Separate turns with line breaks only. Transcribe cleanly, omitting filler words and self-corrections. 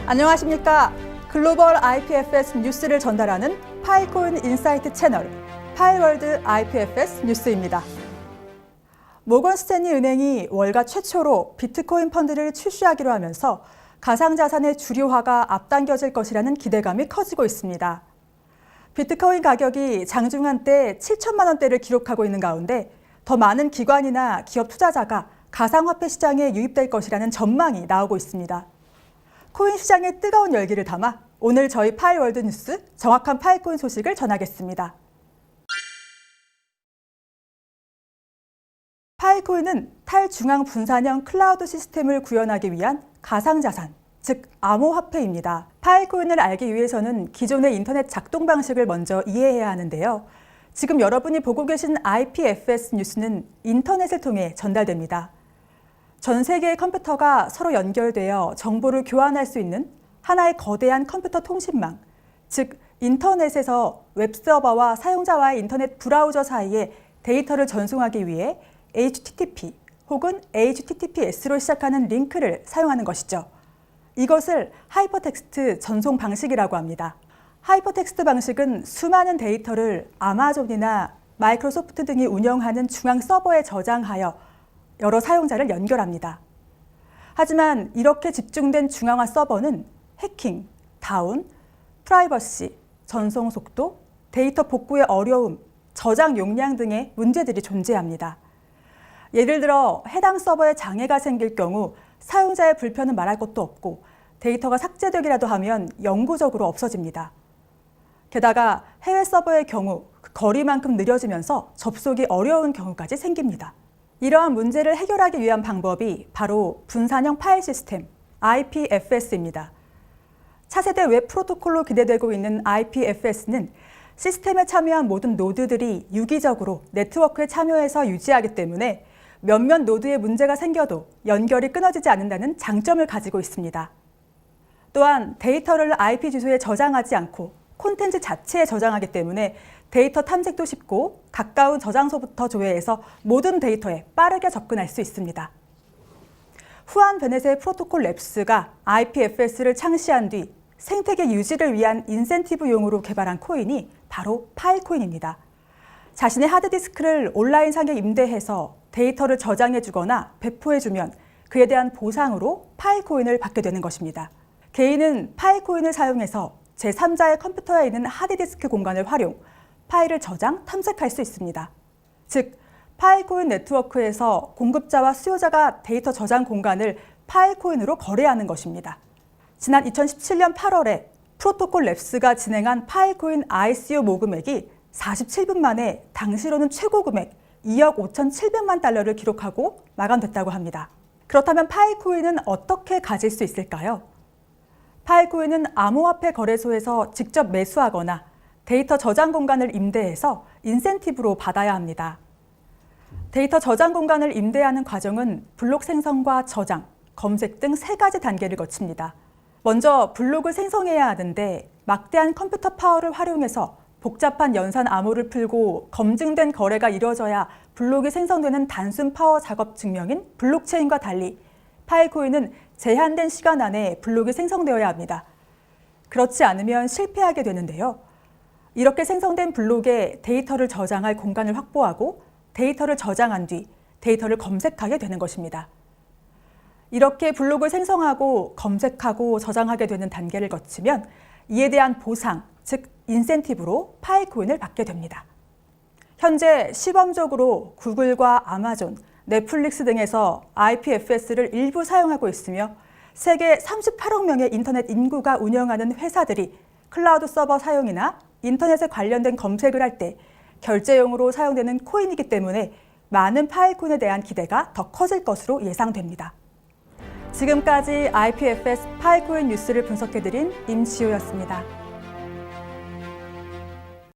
안녕하십니까. 글로벌 IPFS 뉴스를 전달하는 파이코인 인사이트 채널 파이월드 IPFS 뉴스입니다. 모건 스탠리 은행이 월가 최초로 비트코인 펀드를 출시하기로 하면서 가상자산의 주류화가 앞당겨질 것이라는 기대감이 커지고 있습니다. 비트코인 가격이 장중한 때 7천만 원대를 기록하고 있는 가운데 더 많은 기관이나 기업 투자자가 가상화폐 시장에 유입될 것이라는 전망이 나오고 있습니다. 코인 시장의 뜨거운 열기를 담아 오늘 저희 파이월드 뉴스 정확한 파이코인 소식을 전하겠습니다. 파이코인은 탈중앙 분산형 클라우드 시스템을 구현하기 위한 가상자산, 즉 암호화폐입니다. 파이코인을 알기 위해서는 기존의 인터넷 작동 방식을 먼저 이해해야 하는데요. 지금 여러분이 보고 계신 IPFS 뉴스는 인터넷을 통해 전달됩니다. 전 세계의 컴퓨터가 서로 연결되어 정보를 교환할 수 있는 하나의 거대한 컴퓨터 통신망, 즉 인터넷에서 웹서버와 사용자와의 인터넷 브라우저 사이에 데이터를 전송하기 위해 HTTP 혹은 HTTPS로 시작하는 링크를 사용하는 것이죠. 이것을 하이퍼텍스트 전송 방식이라고 합니다. 하이퍼텍스트 방식은 수많은 데이터를 아마존이나 마이크로소프트 등이 운영하는 중앙 서버에 저장하여 여러 사용자를 연결합니다. 하지만 이렇게 집중된 중앙화 서버는 해킹, 다운, 프라이버시, 전송 속도, 데이터 복구의 어려움, 저장 용량 등의 문제들이 존재합니다. 예를 들어 해당 서버에 장애가 생길 경우 사용자의 불편은 말할 것도 없고 데이터가 삭제되기라도 하면 영구적으로 없어집니다. 게다가 해외 서버의 경우 그 거리만큼 느려지면서 접속이 어려운 경우까지 생깁니다. 이러한 문제를 해결하기 위한 방법이 바로 분산형 파일 시스템 IPFS입니다. 차세대 웹 프로토콜로 기대되고 있는 IPFS는 시스템에 참여한 모든 노드들이 유기적으로 네트워크에 참여해서 유지하기 때문에 몇몇 노드에 문제가 생겨도 연결이 끊어지지 않는다는 장점을 가지고 있습니다. 또한 데이터를 IP 주소에 저장하지 않고 콘텐츠 자체에 저장하기 때문에 데이터 탐색도 쉽고 가까운 저장소부터 조회해서 모든 데이터에 빠르게 접근할 수 있습니다. 후안 베넷의 프로토콜 랩스가 IPFS를 창시한 뒤 생태계 유지를 위한 인센티브용으로 개발한 코인이 바로 파이코인입니다. 자신의 하드디스크를 온라인상에 임대해서 데이터를 저장해주거나 배포해주면 그에 대한 보상으로 파이코인을 받게 되는 것입니다. 개인은 파이코인을 사용해서 제3자의 컴퓨터에 있는 하드디스크 공간을 활용, 파일을 저장, 탐색할 수 있습니다. 즉, 파이코인 네트워크에서 공급자와 수요자가 데이터 저장 공간을 파이코인으로 거래하는 것입니다. 지난 2017년 8월에 프로토콜 랩스가 진행한 파이코인 ICO 모금액이 47분 만에 당시로는 최고 금액 2억 5,700만 달러를 기록하고 마감됐다고 합니다. 그렇다면 파이코인은 어떻게 가질 수 있을까요? 파이코인은 암호화폐 거래소에서 직접 매수하거나 데이터 저장 공간을 임대해서 인센티브로 받아야 합니다. 데이터 저장 공간을 임대하는 과정은 블록 생성과 저장, 검색 등 3가지 단계를 거칩니다. 먼저 블록을 생성해야 하는데 막대한 컴퓨터 파워를 활용해서 복잡한 연산 암호를 풀고 검증된 거래가 이루어져야 블록이 생성되는 단순 파워 작업 증명인 블록체인과 달리 파이코인은 제한된 시간 안에 블록이 생성되어야 합니다. 그렇지 않으면 실패하게 되는데요. 이렇게 생성된 블록에 데이터를 저장할 공간을 확보하고 데이터를 저장한 뒤 데이터를 검색하게 되는 것입니다. 이렇게 블록을 생성하고 검색하고 저장하게 되는 단계를 거치면 이에 대한 보상, 즉 인센티브로 파이코인을 받게 됩니다. 현재 시범적으로 구글과 아마존, 넷플릭스 등에서 IPFS를 일부 사용하고 있으며 세계 38억 명의 인터넷 인구가 운영하는 회사들이 클라우드 서버 사용이나 인터넷에 관련된 검색을 할 때 결제용으로 사용되는 코인이기 때문에 많은 파이코인에 대한 기대가 더 커질 것으로 예상됩니다. 지금까지 IPFS 파이코인 뉴스를 분석해드린 임지호였습니다.